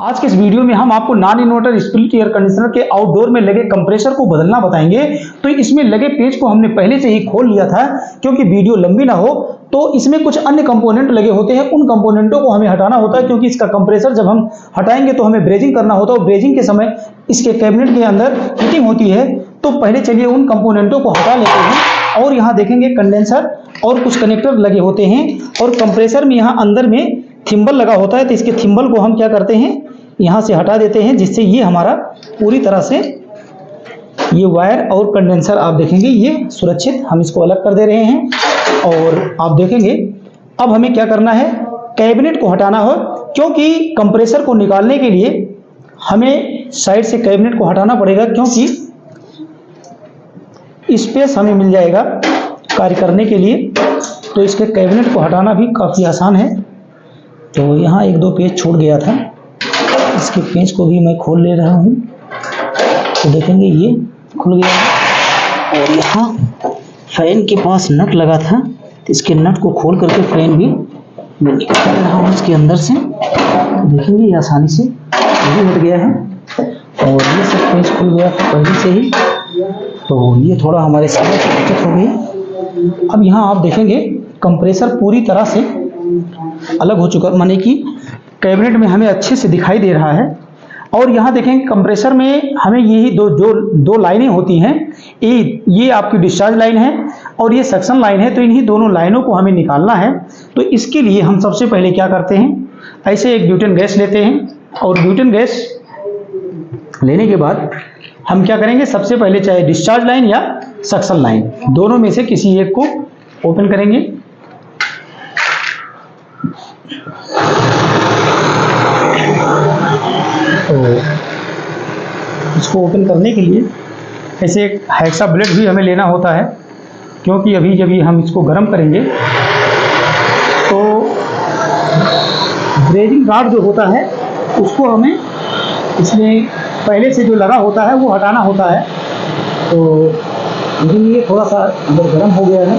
आज के इस वीडियो में हम आपको non inverter split air conditioner के आउटडोर में लगे कंप्रेसर को बदलना बताएंगे। तो इसमें लगे पेज को हमने पहले से ही खोल लिया था, क्योंकि वीडियो लंबी ना हो। तो इसमें कुछ अन्य कंपोनेंट लगे होते हैं, उन कंपोनेंटों को हमें हटाना होता है, क्योंकि इसका कंप्रेसर जब हम हटाएंगे तो हमें ब्रेजिंग करना होता है, और ब्रेजिंग के समय इसके कैबिनेट के अंदर हीटिंग होती है। तो पहले चलिए उन कंपोनेंटों को हटा लेते हैं। और यहाँ देखेंगे कंडेंसर और कुछ कनेक्टर लगे होते हैं, और कंप्रेसर में यहाँ अंदर में थिम्बल लगा होता है। तो इसके थिम्बल को हम क्या करते हैं, यहाँ से हटा देते हैं, जिससे ये हमारा पूरी तरह से ये वायर और कंडेंसर आप देखेंगे ये सुरक्षित, हम इसको अलग कर दे रहे हैं। और आप देखेंगे अब हमें क्या करना है, कैबिनेट को हटाना हो, क्योंकि कंप्रेसर को निकालने के लिए हमें साइड से कैबिनेट को हटाना पड़ेगा, क्योंकि स्पेस हमें मिल जाएगा कार्य करने के लिए। तो इसके कैबिनेट को हटाना भी काफ़ी आसान है। तो यहाँ एक दो पेज छूट गया था, इसके पेज को भी मैं खोल ले रहा हूँ। तो देखेंगे ये खुल गया है, और यहाँ फैन के पास नट लगा था, तो इसके नट को खोल करके फैन भी मैं निकाल रहा हूँ इसके अंदर से। तो देखेंगे ये आसानी से ये हट गया है, और ये सब पेज खुल गया था पहले से ही। तो ये थोड़ा हमारे समय की बचत हो गई। अब यहाँ आप देखेंगे कंप्रेसर पूरी तरह से अलग हो चुका, माने कि कैबिनेट में हमें अच्छे से दिखाई दे रहा है। और यहाँ देखेंगे कंप्रेसर में हमें यही दो लाइनें होती हैं, ये आपकी डिस्चार्ज लाइन है और ये सक्शन लाइन है। तो इन्हीं दोनों लाइनों को हमें निकालना है। तो इसके लिए हम सबसे पहले क्या करते हैं, ऐसे एक ब्यूटेन गैस लेते हैं, और ब्यूटेन गैस लेने के बाद हम क्या करेंगे, सबसे पहले चाहे डिस्चार्ज लाइन या सक्शन लाइन, दोनों में से किसी एक को ओपन करेंगे। तो इसको ओपन करने के लिए ऐसे एक हैक्सा ब्लेड भी हमें लेना होता है, क्योंकि अभी जब ये हम इसको गर्म करेंगे तो ब्रेजिंग गार्ड जो होता है उसको हमें इसमें पहले से जो लगा होता है वो हटाना होता है। तो लेकिन ये थोड़ा सा अंदर गर्म हो गया है,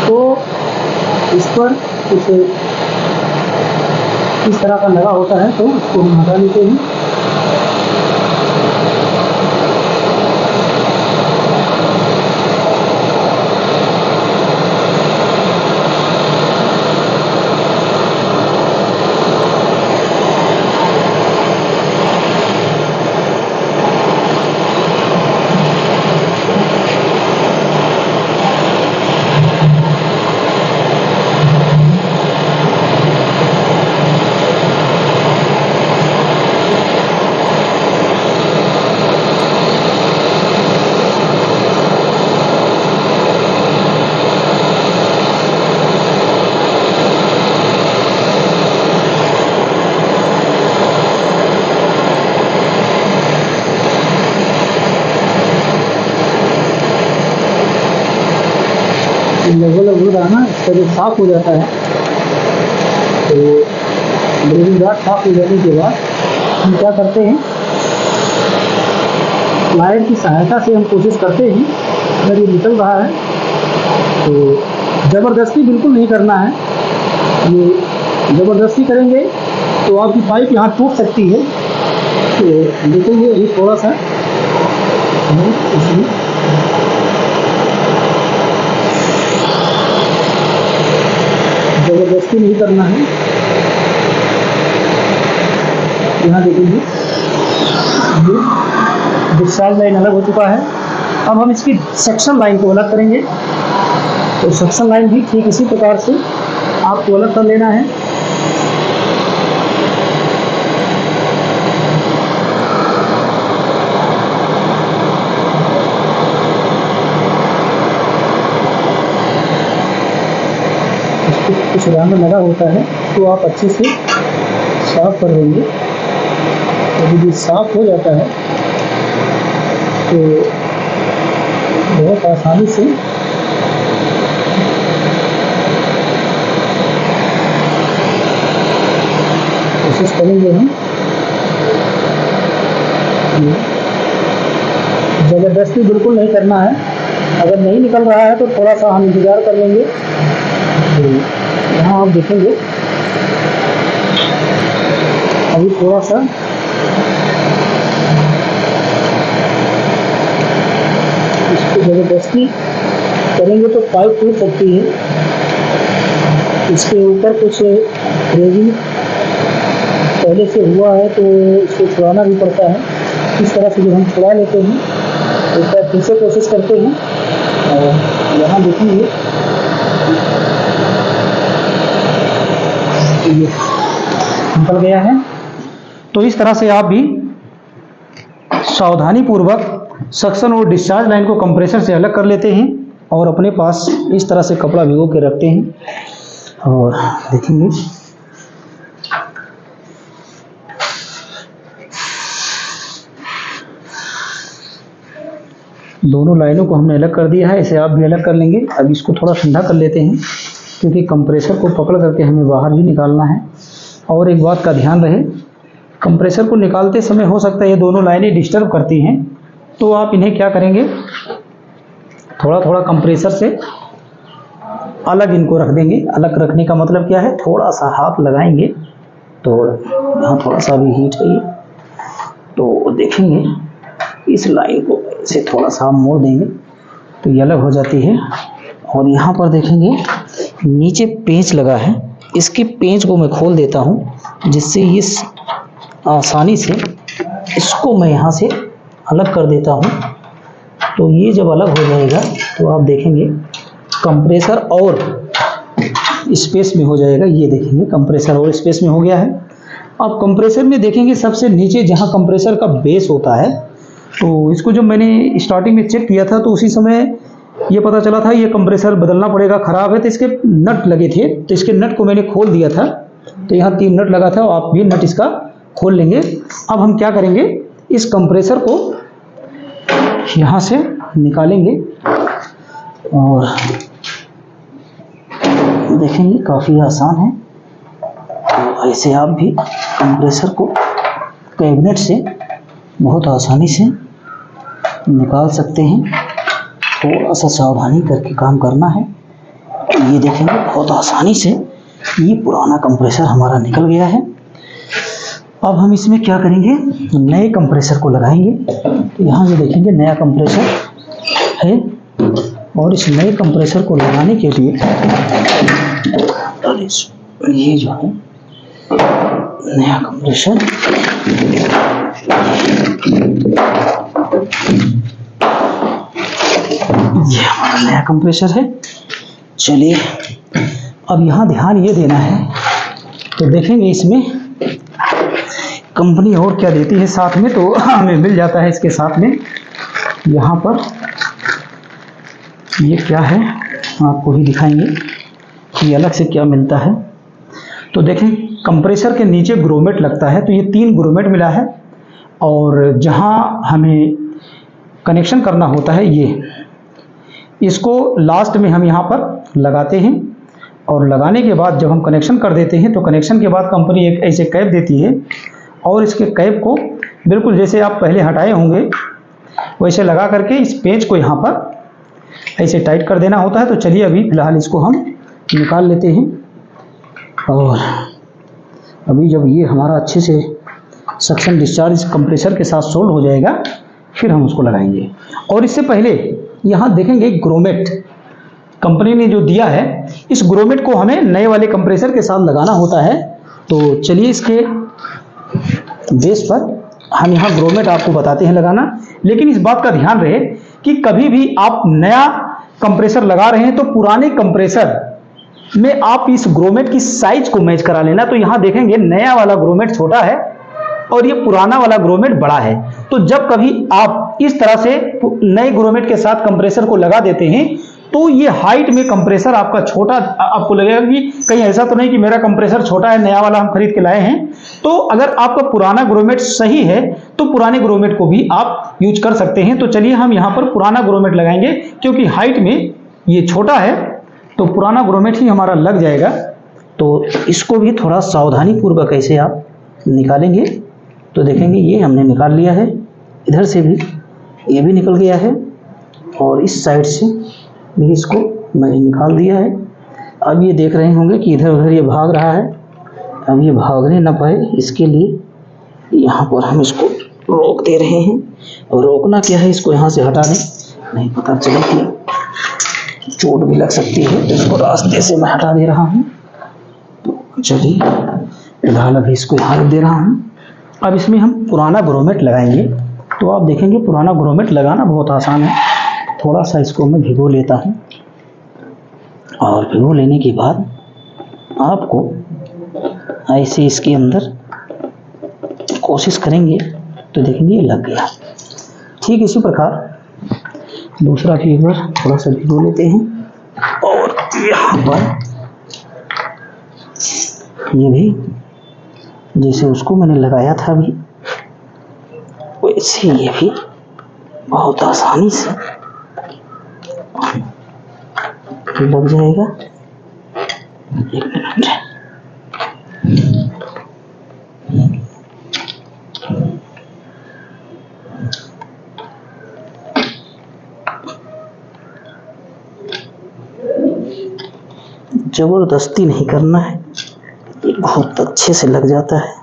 तो इस पर कुछ इस तरह का लगा होता है, तो इसको हम हटा लेते हैं। लगभग हो रहा ना, इसका जो साफ हो जाता है, तो ब्रेजिंग गार्ड साफ हो जाने के बाद हम क्या करते हैं, प्लायर की सहायता से हम कोशिश करते हैं, अगर ये निकल रहा है तो ज़बरदस्ती बिल्कुल नहीं करना है। ये ज़बरदस्ती करेंगे तो आपकी पाइप यहाँ टूट सकती है। तो देखेंगे ये थोड़ा सा इसमें ज़बरदस्ती नहीं करना है। यहाँ देखेंगे ये डिस्चार्ज लाइन अलग हो चुका है। अब हम इसकी सक्शन लाइन को अलग करेंगे। तो सक्शन लाइन भी ठीक इसी प्रकार से आपको अलग कर लेना है। कुछ रंग लगा होता है, तो आप अच्छे से साफ कर देंगे। तो यदि साफ हो जाता है तो बहुत आसानी से कोशिश करेंगे हम। ज़बरदस्ती बिल्कुल नहीं करना है, अगर नहीं निकल रहा है तो थोड़ा सा हम इंतज़ार कर लेंगे। तो यहाँ आप देखेंगे अभी थोड़ा सा इसको ज़बरदस्ती करेंगे तो पाइप टूट सकती है। इसके ऊपर कुछ रेजिन पहले से हुआ है तो इसको छुड़ाना भी पड़ता है। इस तरह से जब हम छुड़ा लेते हैं तो एक बार फिर से कोशिश करते हैं और यहाँ देखेंगे ये निकल गया है। तो इस तरह से आप भी सावधानी पूर्वक सक्शन और डिस्चार्ज लाइन को कंप्रेसर से अलग कर लेते हैं और अपने पास इस तरह से कपड़ा भिगो के रखते हैं। और देखेंगे दोनों लाइनों को हमने अलग कर दिया है, इसे आप भी अलग कर लेंगे। अब इसको थोड़ा ठंडा कर लेते हैं क्योंकि कंप्रेसर को पकड़ करके हमें बाहर भी निकालना है। और एक बात का ध्यान रहे, कंप्रेसर को निकालते समय हो सकता है ये दोनों लाइनें डिस्टर्ब करती हैं, तो आप इन्हें क्या करेंगे, थोड़ा थोड़ा कंप्रेसर से अलग इनको रख देंगे। अलग रखने का मतलब क्या है, थोड़ा सा हाथ लगाएंगे तो यहाँ थोड़ा सा भी हीट है तो देखेंगे इस लाइन को ऐसे थोड़ा सा मोड़ देंगे तो ये अलग हो जाती है। और यहाँ पर देखेंगे नीचे पेंच लगा है, इसके पेंच को मैं खोल देता हूँ जिससे ये आसानी से इसको मैं यहाँ से अलग कर देता हूँ। तो ये जब अलग हो जाएगा तो आप देखेंगे कंप्रेसर और स्पेस में हो जाएगा। ये देखेंगे कंप्रेसर और स्पेस में हो गया है। अब कंप्रेसर में देखेंगे सबसे नीचे जहाँ कंप्रेसर का बेस होता है, तो इसको जब मैंने स्टार्टिंग में चेक किया था तो उसी समय ये पता चला था ये कंप्रेसर बदलना पड़ेगा, ख़राब है। तो इसके नट लगे थे तो इसके नट को मैंने खोल दिया था। तो यहाँ 3 नट लगा था, आप भी नट इसका खोल लेंगे। अब हम क्या करेंगे, इस कंप्रेसर को यहाँ से निकालेंगे और देखेंगे काफ़ी आसान है। तो ऐसे आप भी कंप्रेसर को कैबिनेट से बहुत आसानी से निकाल सकते हैं। थोड़ा सा सावधानी करके काम करना है। ये देखेंगे बहुत आसानी से ये पुराना कंप्रेसर हमारा निकल गया है। अब हम इसमें क्या करेंगे, नए कंप्रेसर को लगाएंगे। तो यहाँ ये देखेंगे नया कंप्रेसर है और इस नए कंप्रेसर को लगाने के लिए ये जो है नया कंप्रेसर ये हमारा नया कंप्रेसर है। चलिए अब यहाँ ध्यान ये देना है, तो देखेंगे इसमें कंपनी और क्या देती है साथ में, तो हमें मिल जाता है इसके साथ में। यहाँ पर ये क्या है आपको ही दिखाएंगे कि अलग से क्या मिलता है। तो देखें कंप्रेसर के नीचे ग्रोमेट लगता है, तो ये 3 ग्रोमेट मिला है और जहाँ हमें कनेक्शन करना होता है ये इसको लास्ट में हम यहाँ पर लगाते हैं। और लगाने के बाद जब हम कनेक्शन कर देते हैं तो कनेक्शन के बाद कंपनी एक ऐसे कैप देती है और इसके कैप को बिल्कुल जैसे आप पहले हटाए होंगे वैसे लगा करके इस पेंच को यहाँ पर ऐसे टाइट कर देना होता है। तो चलिए अभी फ़िलहाल इसको हम निकाल लेते हैं। और अभी जब ये हमारा अच्छे से सक्शन डिस्चार्ज कंप्रेसर के साथ सोल्ड हो जाएगा फिर हम उसको लगाएंगे। और इससे पहले यहाँ देखेंगे ग्रोमेट कंपनी ने जो दिया है, इस ग्रोमेट को हमें नए वाले कंप्रेसर के साथ लगाना होता है। तो चलिए इसके बेस पर हम यहाँ ग्रोमेट आपको बताते हैं लगाना। लेकिन इस बात का ध्यान रहे कि कभी भी आप नया कंप्रेसर लगा रहे हैं तो पुराने कंप्रेसर में आप इस ग्रोमेट की साइज को मैच करा लेना। तो यहाँ देखेंगे नया वाला ग्रोमेट छोटा है और ये पुराना वाला ग्रोमेट बड़ा है। तो जब कभी आप इस तरह से नए ग्रोमेट के साथ कंप्रेसर को लगा देते हैं तो ये हाइट में कंप्रेसर आपका छोटा, आपको लगेगा कि कहीं ऐसा तो नहीं कि मेरा कंप्रेसर छोटा है, नया वाला हम खरीद के लाए हैं। तो अगर आपका पुराना ग्रोमेट सही है तो पुराने ग्रोमेट को भी आप यूज कर सकते हैं। तो चलिए हम यहाँ पर पुराना ग्रोमेट लगाएंगे क्योंकि हाइट में ये छोटा है तो पुराना ग्रोमेट ही हमारा लग जाएगा। तो इसको भी थोड़ा सावधानी पूर्वक ऐसे आप निकालेंगे। तो देखेंगे ये हमने निकाल लिया है, इधर से भी ये भी निकल गया है और इस साइड से भी इसको मैंने निकाल दिया है। अब ये देख रहे होंगे कि इधर उधर ये भाग रहा है, अब ये भागने ना पाए इसके लिए यहाँ पर हम इसको रोक दे रहे हैं, और रोकना क्या है, इसको यहाँ से हटा दें, नहीं पता चले कि चोट भी लग सकती है, तो इसको रास्ते से मैं हटा दे रहा हूँ। तो चलिए फिलहाल अभी इसको यहाँ रख दे रहा हूँ। अब इसमें हम पुराना ग्रोमेट लगाएंगे। तो आप देखेंगे पुराना ग्रोमेट लगाना बहुत आसान है। थोड़ा सा इसको मैं भिगो लेता हूँ, और भिगो लेने के बाद आपको ऐसे इसके अंदर कोशिश करेंगे तो देखेंगे लग गया। ठीक इसी प्रकार दूसरा भी एक बार थोड़ा सा भिगो लेते हैं, और यहाँ पर ये भी जैसे उसको मैंने लगाया था अभी, वैसे ये भी बहुत आसानी से लग जाएगा। एक मिनट, जबरदस्ती नहीं करना है, ये बहुत अच्छे से लग जाता है।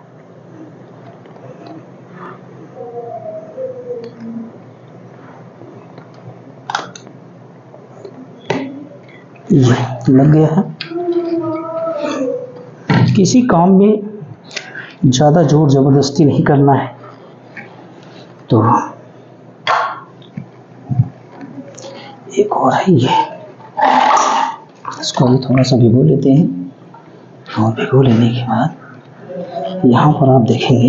ये लग गया है। किसी काम में ज़्यादा जोर ज़बरदस्ती नहीं करना है। तो एक और है ये, इसको भी थोड़ा सा भिगो लेते हैं, और भिगो लेने के बाद यहाँ पर आप देखेंगे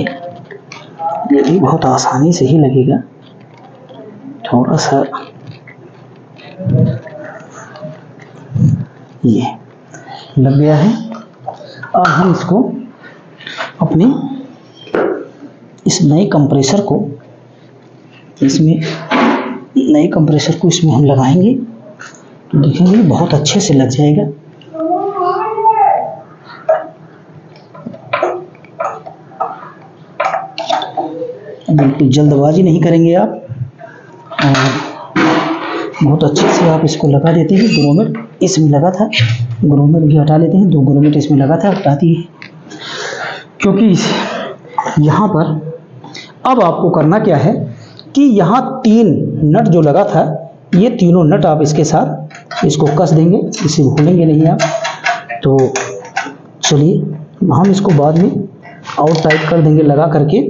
ये भी बहुत आसानी से ही लगेगा। थोड़ा सा ये लग गया है। अब हम इसको अपने इस नए कंप्रेसर को इसमें हम लगाएंगे, तो देखेंगे बहुत अच्छे से लग जाएगा। बिल्कुल जल्दबाजी नहीं करेंगे आप, और बहुत अच्छे से आप इसको लगा देते हैं। ग्रोमेट इसमें लगा था, ग्रोमेट भी हटा लेते हैं। 2 ग्रोमेट इसमें लगा था, हटाती है, क्योंकि यहाँ पर अब आपको करना क्या है कि यहाँ 3 नट जो लगा था, ये तीनों नट आप इसके साथ इसको कस देंगे, इसे भूलेंगे नहीं आप। तो चलिए हम इसको बाद में आउट टाइट कर देंगे लगा करके।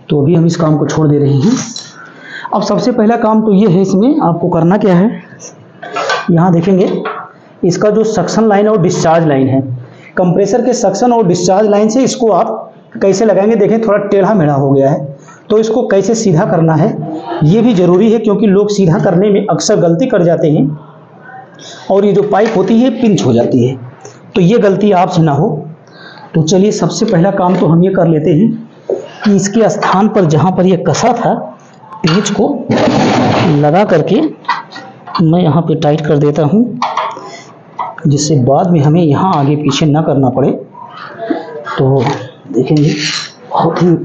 तो अभी हम इस काम को छोड़ दे रहे हैं। अब सबसे पहला काम तो ये है, इसमें आपको करना क्या है, यहाँ देखेंगे इसका जो सक्शन लाइन और डिस्चार्ज लाइन है, कंप्रेसर के सक्शन और डिस्चार्ज लाइन से इसको आप कैसे लगाएंगे। देखें थोड़ा टेढ़ा मेढ़ा हो गया है, तो इसको कैसे सीधा करना है ये भी ज़रूरी है, क्योंकि लोग सीधा करने में अक्सर गलती कर जाते हैं, और ये जो पाइप होती है पिंच हो जाती है। तो ये गलती आपसे ना हो। तो चलिए सबसे पहला काम तो हम ये कर लेते हैं कि इसके स्थान पर जहाँ पर ये कसा था, पेंच को लगा करके मैं यहाँ पे टाइट कर देता हूँ, जिससे बाद में हमें यहाँ आगे पीछे ना करना पड़े। तो देखेंगे बहुत ही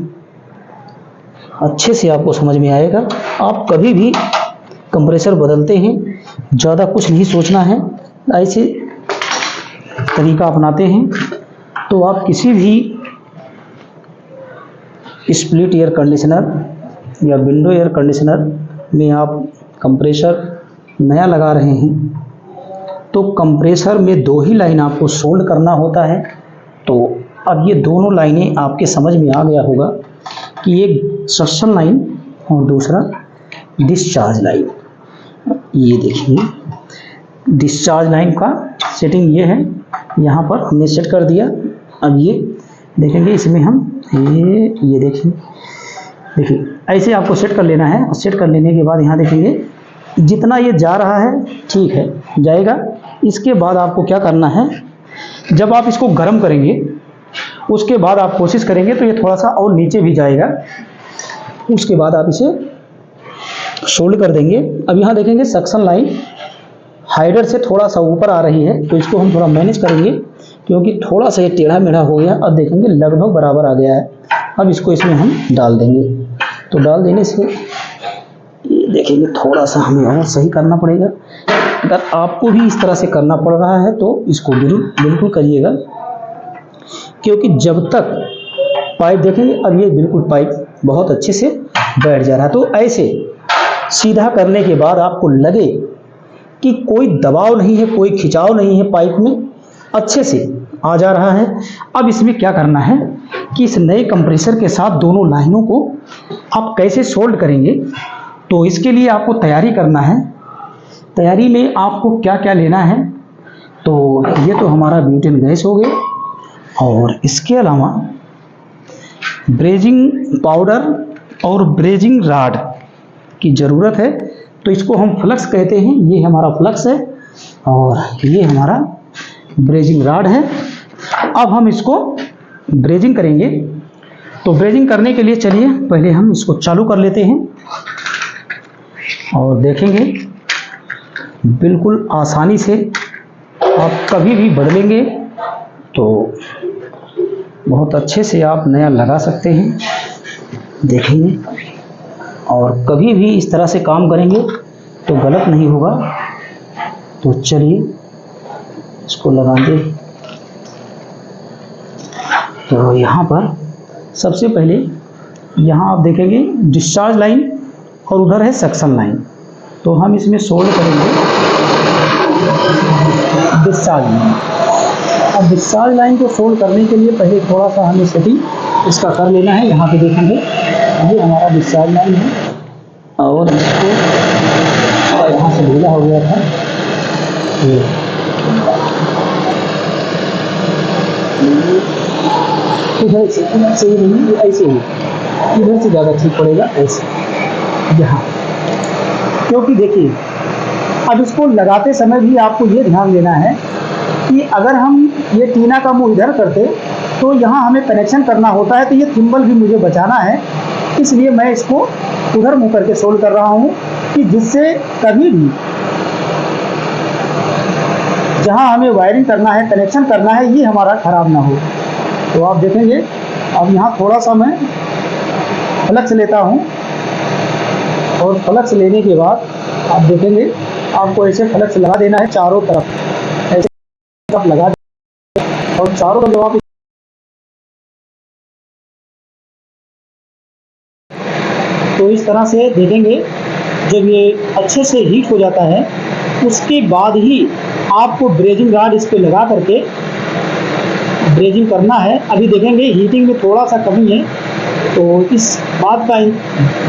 अच्छे से आपको समझ में आएगा। आप कभी भी कंप्रेसर बदलते हैं, ज़्यादा कुछ नहीं सोचना है, ऐसे तरीका अपनाते हैं तो आप किसी भी स्प्लिट एयर कंडीशनर या विंडो एयर कंडीशनर में आप कंप्रेसर नया लगा रहे हैं तो कंप्रेसर में 2 ही लाइन आपको सोल्ड करना होता है। तो अब ये दोनों लाइनें आपके समझ में आ गया होगा कि एक सक्शन लाइन और दूसरा डिस्चार्ज लाइन। ये देखिए डिस्चार्ज लाइन का सेटिंग ये है, यहाँ पर हमने सेट कर दिया। अब ये देखेंगे इसमें हम ये देखिए ऐसे आपको सेट कर लेना है। और सेट कर लेने के बाद यहाँ देखेंगे जितना ये जा रहा है ठीक है जाएगा। इसके बाद आपको क्या करना है, जब आप इसको गर्म करेंगे उसके बाद आप कोशिश करेंगे तो ये थोड़ा सा और नीचे भी जाएगा। उसके बाद आप इसे सोल्ड कर देंगे। अब यहाँ देखेंगे सक्शन लाइन हाइडर से थोड़ा सा ऊपर आ रही है, तो इसको हम थोड़ा मैनेज करेंगे क्योंकि थोड़ा सा ये टेढ़ा मेढ़ा हो गया। अब देखेंगे लगभग बराबर आ गया है। अब इसको इसमें हम डाल देंगे। तो डाल देने से ये देखेंगे थोड़ा सा हमें और सही करना पड़ेगा। अगर आपको भी इस तरह से करना पड़ रहा है तो इसको बिल्कुल करिएगा, क्योंकि जब तक पाइप देखेंगे, अब ये बिल्कुल पाइप बहुत अच्छे से बैठ जा रहा है। तो ऐसे सीधा करने के बाद आपको लगे कि कोई दबाव नहीं है, कोई खिंचाव नहीं है, पाइप में अच्छे से आ जा रहा है। अब इसमें क्या करना है कि इस नए कंप्रेसर के साथ दोनों लाइनों को आप कैसे सोल्ड करेंगे, तो इसके लिए आपको तैयारी करना है। तैयारी में आपको क्या क्या लेना है, तो ये तो हमारा ब्यूटेन गैस हो गया, और इसके अलावा ब्रेजिंग पाउडर और ब्रेजिंग राड की ज़रूरत है। तो इसको हम फ्लक्स कहते हैं, ये हमारा फ्लक्स है और ये हमारा ब्रेजिंग राड है। अब हम इसको ब्रेजिंग करेंगे। तो ब्रेजिंग करने के लिए चलिए पहले हम इसको चालू कर लेते हैं और देखेंगे बिल्कुल आसानी से आप कभी भी बदलेंगे तो बहुत अच्छे से आप नया लगा सकते हैं, देखेंगे। और कभी भी इस तरह से काम करेंगे तो गलत नहीं होगा। तो चलिए इसको लगा दें। तो यहाँ पर सबसे पहले यहाँ आप देखेंगे डिस्चार्ज लाइन और उधर है सक्शन लाइन। तो हम इसमें सोल्ड करेंगे डिस्चार्ज लाइन। अब डिस्चार्ज लाइन को सोल्ड करने के लिए पहले थोड़ा सा हमें सेटिंग इसका कर लेना है। यहाँ पे देखेंगे ये हमारा डिस्चार्ज लाइन है और इसको यहाँ से ढीला हो गया था, इधर से ही नहीं, ऐसे ही इधर से ज़्यादा ठीक पड़ेगा, ऐसे यहाँ। क्योंकि देखिए अब इसको लगाते समय भी आपको ये ध्यान देना है कि अगर हम ये टीना का मुंह इधर करते तो यहाँ हमें कनेक्शन करना होता है, तो ये थिम्बल भी मुझे बचाना है। इसलिए मैं इसको उधर मुंह करके सोल्ड कर रहा हूँ कि जिससे कभी भी जहाँ हमें वायरिंग करना है, कनेक्शन करना है, ये हमारा ख़राब ना हो। तो आप देखेंगे अब यहाँ थोड़ा सा मैं फ्लक्स लेता हूँ और फ्लक्स लेने के बाद आप देखेंगे आपको ऐसे फ्लक्स लगा देना है चारों तरफ, ऐसे तरफ लगा देना और चारों तरफ जब आप तो इस तरह से देखेंगे जब ये अच्छे से हीट हो जाता है उसके बाद ही आपको ब्रेजिंग राड इस पे लगा करके ब्रेजिंग करना है। अभी देखेंगे हीटिंग में थोड़ा सा कमी है, तो इस बात का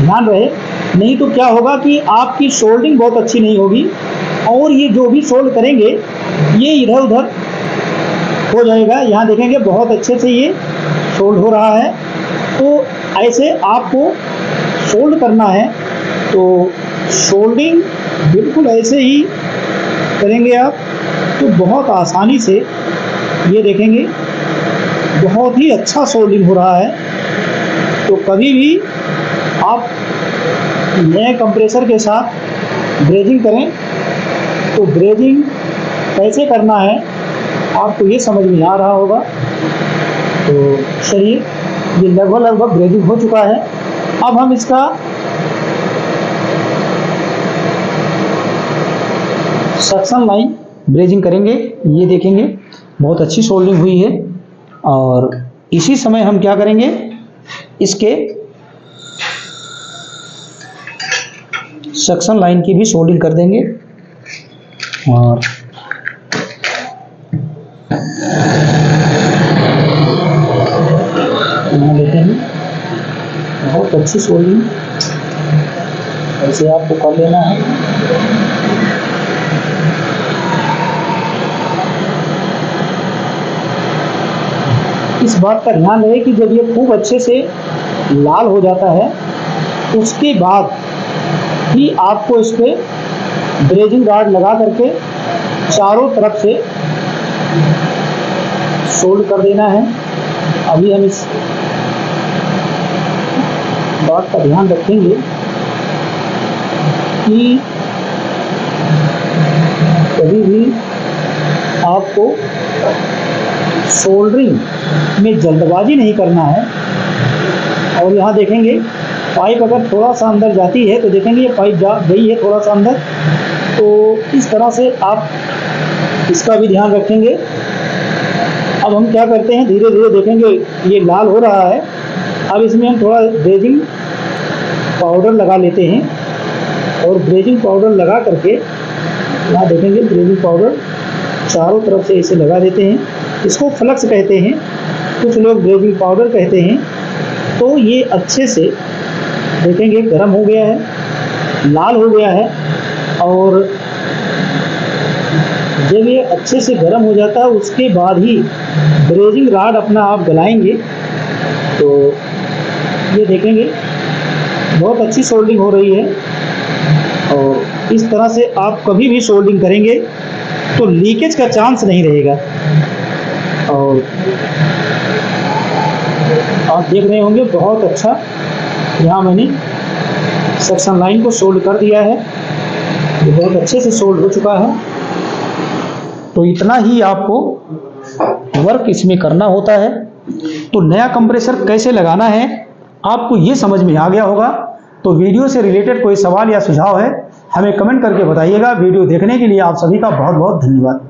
ध्यान रहे, नहीं तो क्या होगा कि आपकी सोल्डिंग बहुत अच्छी नहीं होगी और ये जो भी सोल्ड करेंगे ये इधर उधर हो जाएगा। यहाँ देखेंगे बहुत अच्छे से ये सोल्ड हो रहा है। तो ऐसे आपको सोल्ड करना है, तो सोल्डिंग बिल्कुल ऐसे ही करेंगे आप तो बहुत आसानी से ये देखेंगे बहुत ही अच्छा सोल्डिंग हो रहा है। तो कभी भी आप नए कंप्रेसर के साथ ब्रेजिंग करें तो ब्रेजिंग कैसे करना है आपको ये समझ में आ रहा होगा। तो चलिए ये लगभग ब्रेजिंग हो चुका है। अब हम इसका सक्शन लाइन ब्रेजिंग करेंगे। ये देखेंगे बहुत अच्छी सोल्डिंग हुई है और इसी समय हम क्या करेंगे इसके सक्शन लाइन की भी सोल्डिंग कर देंगे। और यहाँ लेते हैं बहुत अच्छी सोल्डिंग ऐसे आपको कर लेना है। इस बात का ध्यान रहे कि जब ये खूब अच्छे से लाल हो जाता है उसके बाद ही आपको इस पे ब्रेजिंग राड लगा करके चारों तरफ से सोल्ड कर देना है। अभी हम इस बात का ध्यान रखेंगे कि कभी भी आपको सोल्डरिंग में जल्दबाजी नहीं करना है। और यहाँ देखेंगे पाइप अगर थोड़ा सा अंदर जाती है तो देखेंगे ये पाइप जा गई है थोड़ा सा अंदर, तो इस तरह से आप इसका भी ध्यान रखेंगे। अब हम क्या करते हैं धीरे धीरे देखेंगे ये लाल हो रहा है अब इसमें हम थोड़ा ब्रेजिंग पाउडर लगा लेते हैं, और ब्रेजिंग पाउडर लगा करके यहाँ देखेंगे ब्रेजिंग पाउडर चारों तरफ से इसे लगा देते हैं। इसको फ्लक्स कहते हैं, कुछ लोग ब्रेजिंग पाउडर कहते हैं। तो ये अच्छे से देखेंगे गर्म हो गया है, लाल हो गया है, और जब ये अच्छे से गर्म हो जाता है उसके बाद ही ब्रेजिंग रॉड अपना आप गलाएंगे। तो ये देखेंगे बहुत अच्छी सोल्डिंग हो रही है, और इस तरह से आप कभी भी सोल्डिंग करेंगे तो लीकेज का चांस नहीं रहेगा। और आप देख रहे होंगे बहुत अच्छा यहाँ मैंने सेक्शन लाइन को सोल्ड कर दिया है, ये बहुत अच्छे से सोल्ड हो चुका है। तो इतना ही आपको वर्क इसमें करना होता है। तो नया कंप्रेसर कैसे लगाना है आपको ये समझ में आ गया होगा। तो वीडियो से रिलेटेड कोई सवाल या सुझाव है हमें कमेंट करके बताइएगा। वीडियो देखने के लिए आप सभी का बहुत बहुत धन्यवाद।